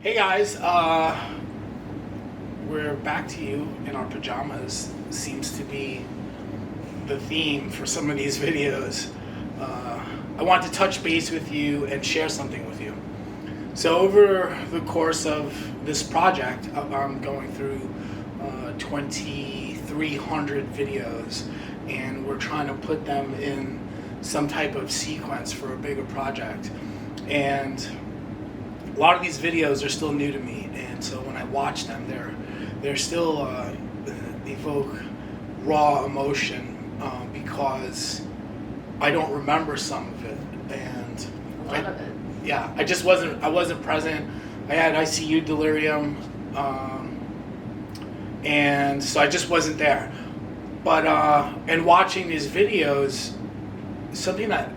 Hey guys, we're back to you in our pajamas. Seems to be the theme for some of these videos. I want to touch base with you and share something with you. So over the course of this project, I'm going through 2,300 videos, and we're trying to put them in some type of sequence for a bigger project. And a lot of these videos are still new to me, and so when I watch them, they're still evoke raw emotion because I don't remember some of it, and a lot of it. Yeah, I wasn't present. I had ICU delirium, and so I just wasn't there. But and watching these videos, something that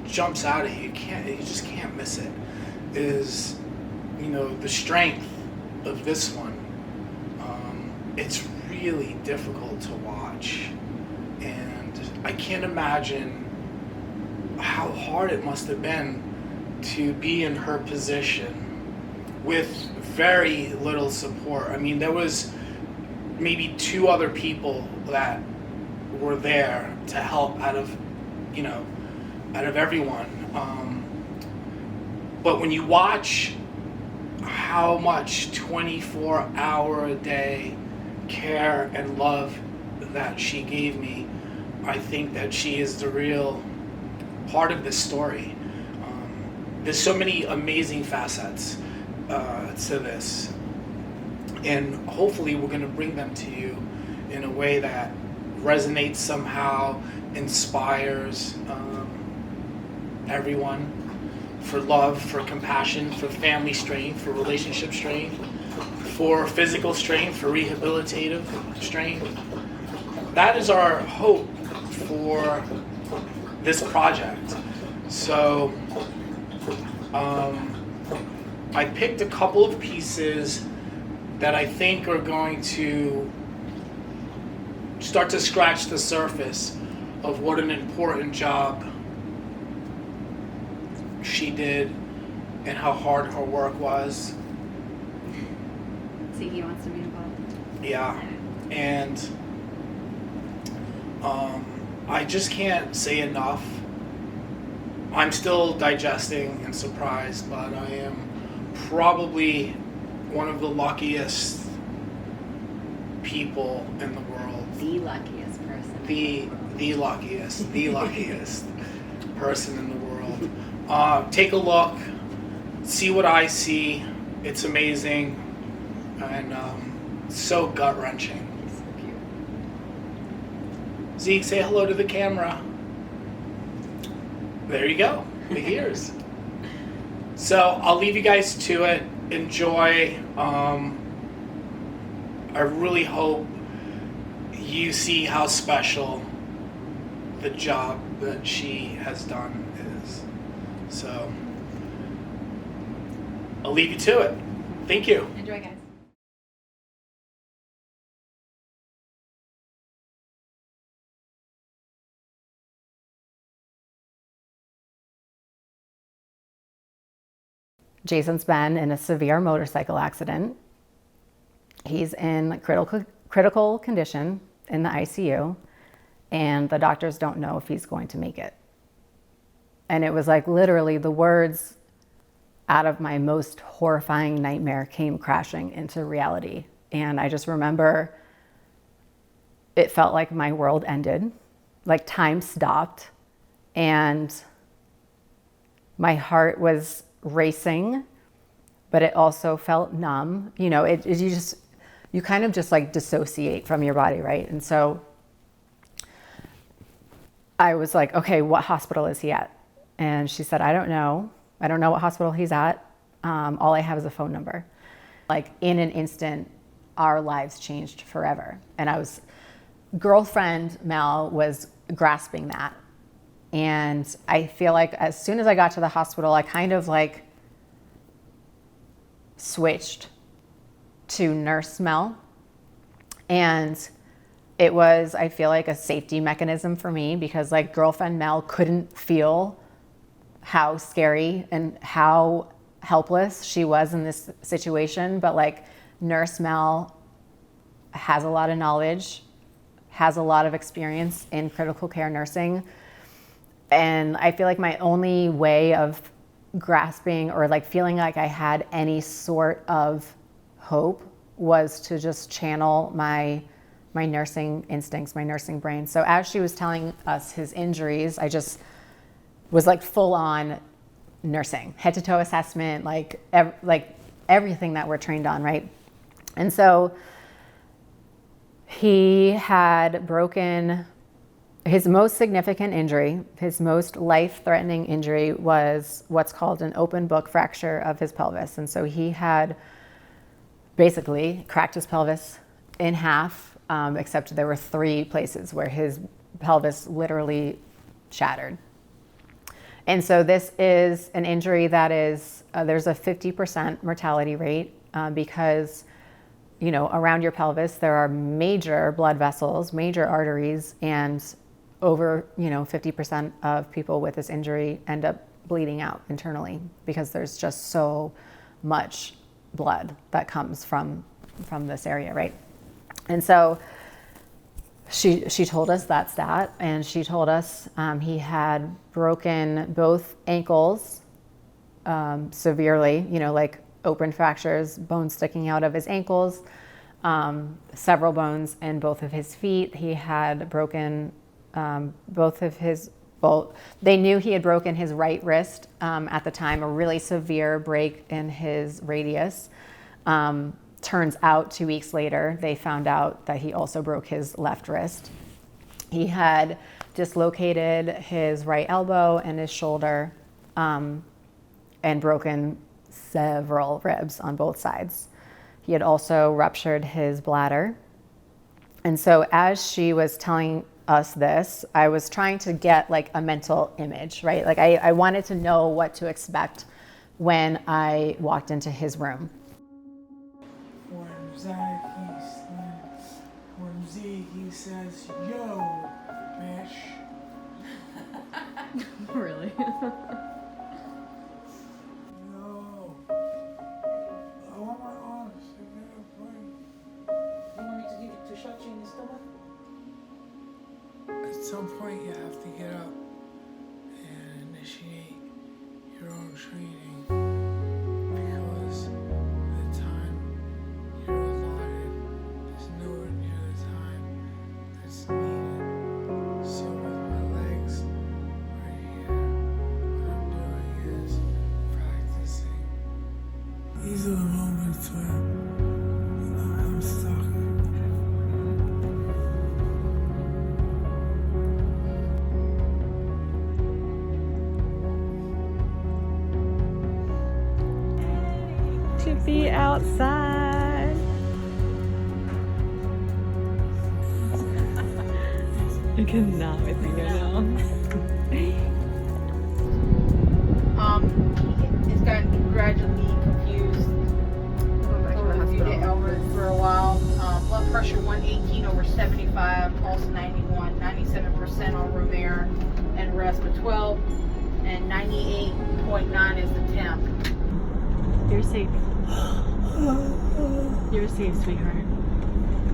jumps out at you, you just can't miss it, is, the strength of this one. It's really difficult to watch, and I can't imagine how hard it must have been to be in her position with very little support. I mean, there was maybe two other people that were there to help out of everyone. But when you watch how much 24-hour-a-day care and love that she gave me, I think that she is the real part of this story. There's so many amazing facets to this, and hopefully we're going to bring them to you in a way that resonates somehow, inspires everyone, for love, for compassion, for family strength, for relationship strength, for physical strength, for rehabilitative strength. That is our hope for this project. So I picked a couple of pieces that I think are going to start to scratch the surface of what an important job she did and how hard her work was. Ziggy wants to be involved. Yeah, and I just can't say enough. I'm still digesting and surprised, but I am probably one of the luckiest people in the world. The luckiest person. The luckiest person in the world. Take a look, see what I see. It's amazing, and so gut-wrenching. So cute. Zeke, say hello to the camera. There you go, big ears. So I'll leave you guys to it. Enjoy. I really hope you see how special the job that she has done is. So I'll leave you to it. Thank you. Enjoy, guys. Jason's been in a severe motorcycle accident. He's in critical condition in the ICU, and the doctors don't know if he's going to make it. And it was like literally the words out of my most horrifying nightmare came crashing into reality. And I just remember it felt like my world ended, like time stopped, and my heart was racing, but it also felt numb. You kind of just like dissociate from your body, right? And so I was like, okay, what hospital is he at? And she said, I don't know what hospital he's at. All I have is a phone number. Like in an instant, our lives changed forever. And girlfriend Mel was grasping that. And I feel like as soon as I got to the hospital, I kind of like switched to nurse Mel. And it was, I feel like, a safety mechanism for me, because like girlfriend Mel couldn't feel how scary and how helpless she was in this situation, but like Nurse Mel has a lot of knowledge, has a lot of experience in critical care nursing. And I feel like my only way of grasping or like feeling like I had any sort of hope was to just channel my nursing instincts, my nursing brain. So as she was telling us his injuries, I just was like full on nursing, head to toe assessment, like everything that we're trained on, right? And so he had broken his most significant injury, his most life-threatening injury was what's called an open book fracture of his pelvis. And so he had basically cracked his pelvis in half, except there were 3 places where his pelvis literally shattered. And so this is an injury that is, there's a 50% mortality rate because, you know, around your pelvis, there are major blood vessels, major arteries, and over, you know, 50% of people with this injury end up bleeding out internally because there's just so much blood that comes from this area, right? And so she told us that stat, and she told us he had broken both ankles severely, you know, like open fractures, bones sticking out of his ankles, several bones in both of his feet. He had broken both of his, well, they knew he had broken his right wrist at the time, a really severe break in his radius. Turns out 2 weeks later, they found out that he also broke his left wrist. He had dislocated his right elbow and his shoulder and broken several ribs on both sides. He had also ruptured his bladder. And so as she was telling us this, I was trying to get like a mental image, right? Like I wanted to know what to expect when I walked into his room. When Zach, when Z, he says, yo, bitch. Really? No. I want my arms to get a plane. You want me to give you to shot you in the stomach? At some point, you have to get up and initiate your own training because the time you're allotted is nowhere near the time that's needed. So with my legs right here, what I'm doing is practicing. These are the moments when I'm stuck. To be outside. I cannot with you now. It's gotten gradually confused. For a while. Blood pressure 118 over 75, pulse 91, 97% on room air and rest of 12, and 98.9 is the temp. You're safe. You're safe, sweetheart.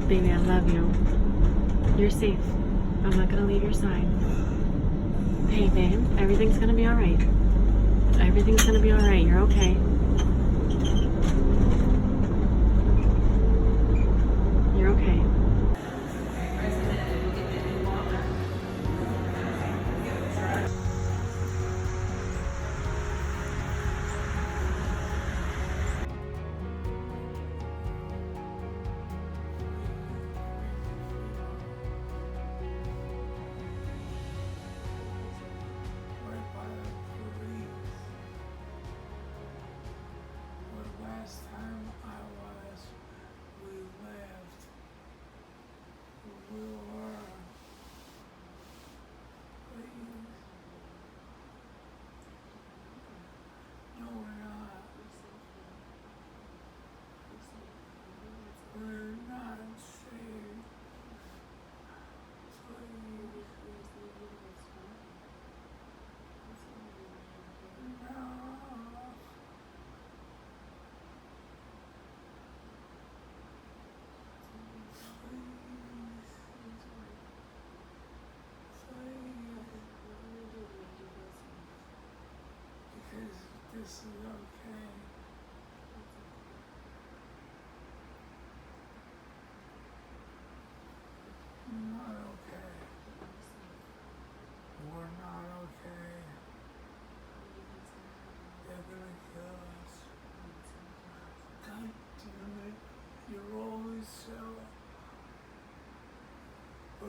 Baby, I love you. You're safe. I'm not gonna leave your side. Hey, babe, everything's gonna be alright. Everything's gonna be alright. You're okay. You're okay.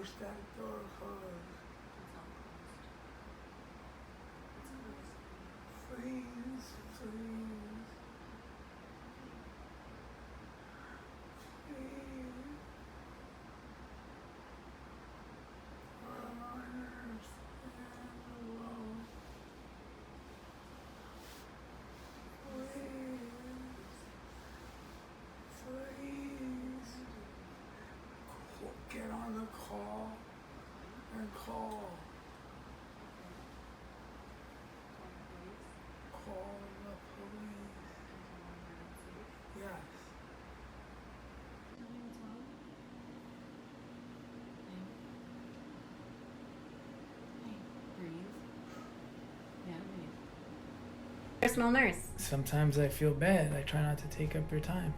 wish that door closed. Please, please. Please. I'm on earth and alone. Please. Please. Get on the call and call. Call the police. Yes. Personal nurse. Sometimes I feel bad. I try not to take up your time.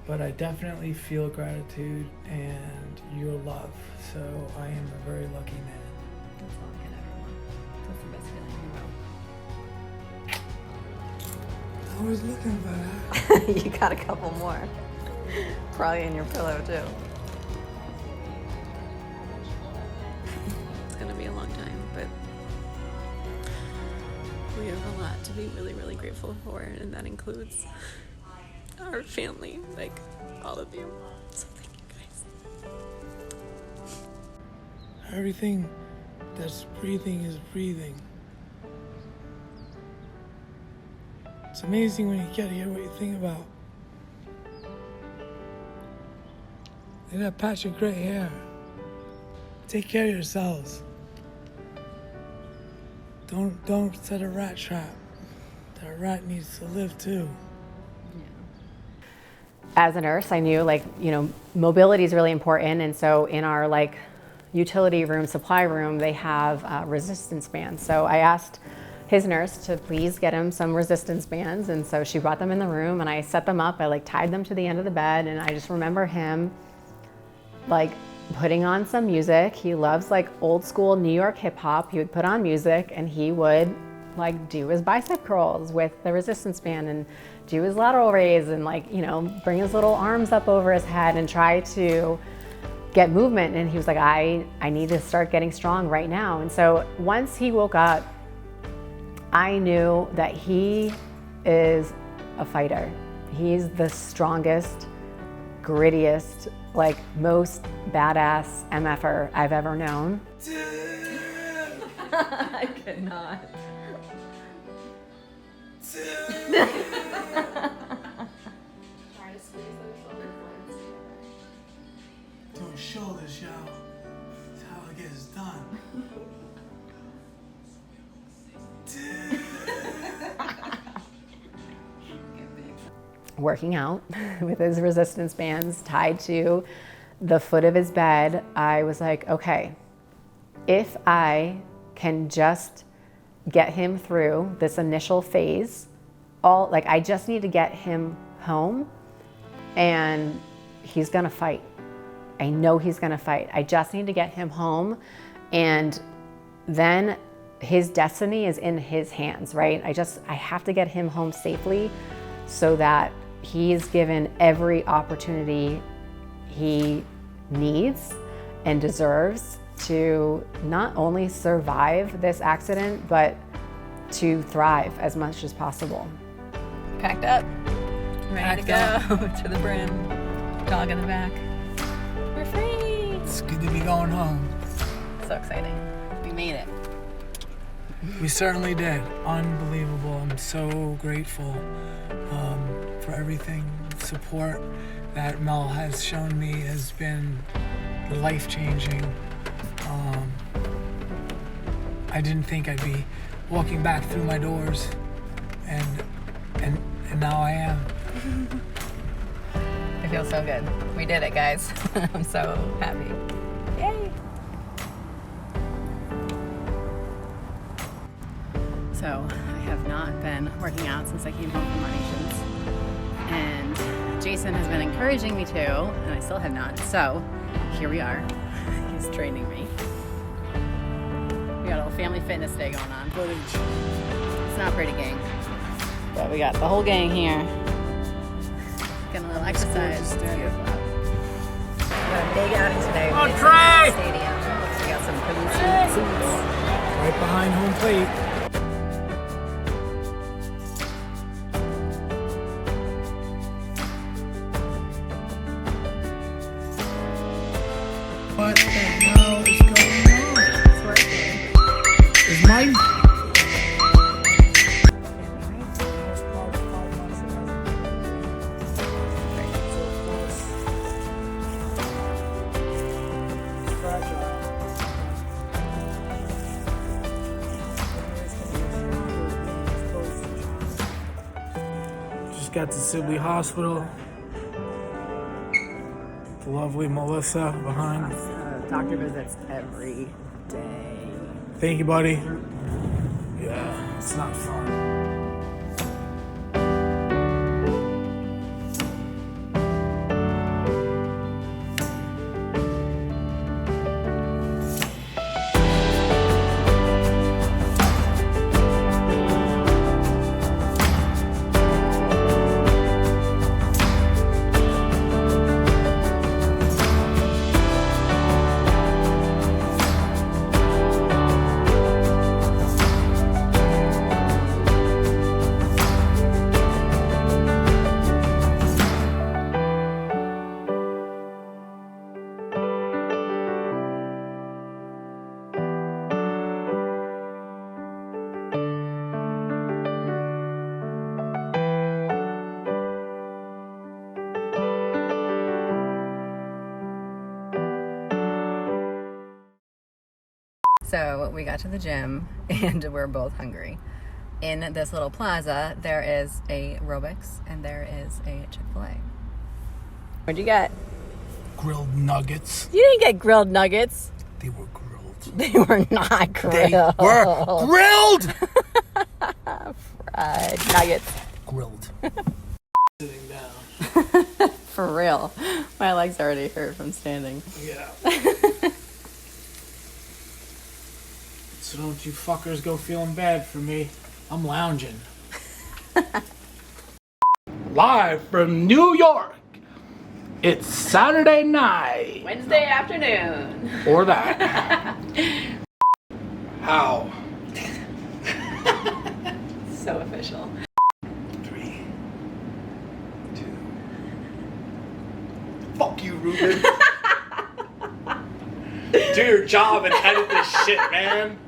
But I definitely feel gratitude and your love. So I am a very lucky man. That's all I can ever want. That's the best feeling in the world. I was looking for that. You got a couple more. Probably in your pillow too. It's gonna be a long time, but we have a lot to be really, really grateful for, and that includes our family, like all of you. So thank you guys. Everything that's breathing is breathing. It's amazing when you get to hear what you think about. Look at that patch of gray hair. Take care of yourselves. Don't set a rat trap. That rat needs to live too. As a nurse, I knew mobility is really important. And so in our utility room, supply room, they have resistance bands. So I asked his nurse to please get him some resistance bands. And so she brought them in the room and I set them up. I tied them to the end of the bed. And I just remember him putting on some music. He loves old school New York hip hop. He would put on music and he would do his bicep curls with the resistance band and do his lateral raise and bring his little arms up over his head and try to get movement. And he was like, I need to start getting strong right now. And so once he woke up, I knew that he is a fighter. He's the strongest, grittiest, most badass MFer I've ever known. I could not. Those shoulders, yo. That's how it gets done. Working out with his resistance bands tied to the foot of his bed, I was like, okay, if I can just get him through this initial phase, I just need to get him home and he's gonna fight. I know he's gonna fight. I just need to get him home and then his destiny is in his hands, right? I have to get him home safely so that he is given every opportunity he needs and deserves to not only survive this accident, but to thrive as much as possible. Packed up, ready to go to the brim, dog in the back. We're free. It's good to be going home. So exciting. We made it. We certainly did. Unbelievable. I'm so grateful for everything. Support that Mel has shown me has been life-changing. I didn't think I'd be walking back through my doors, and now I am. It feels so good. We did it, guys. I'm so happy. Yay! So I have not been working out since I came home from auditions, and Jason has been encouraging me to, and I still have not. So here we are. He's training me. We got a little family fitness day going on. It's not pretty, gang, but we got the whole gang here. Getting a little exercise. Beautiful. big outing today. Oh, We played Trey! Stadium. We got some pretty sweet seats. Right behind home plate. What the hell is going on? It's working. Is mine? Just got to Sibley Hospital. The lovely Melissa behind. Doctor visits every day. Thank you, buddy. Yeah, it's not fun. So we got to the gym and we're both hungry. In this little plaza, there is a Aerobics and there is a Chick-fil-A. What'd you get? Grilled nuggets. You didn't get grilled nuggets. They were grilled. They were not grilled. They were grilled! Fried nuggets. Grilled. Sitting down. For real. My legs already hurt from standing. Yeah. So don't you fuckers go feeling bad for me. I'm lounging. Live from New York. It's Saturday night. Wednesday afternoon. Or that. How? So official. 3, 2. Fuck you, Ruben. Do your job and edit this shit, man.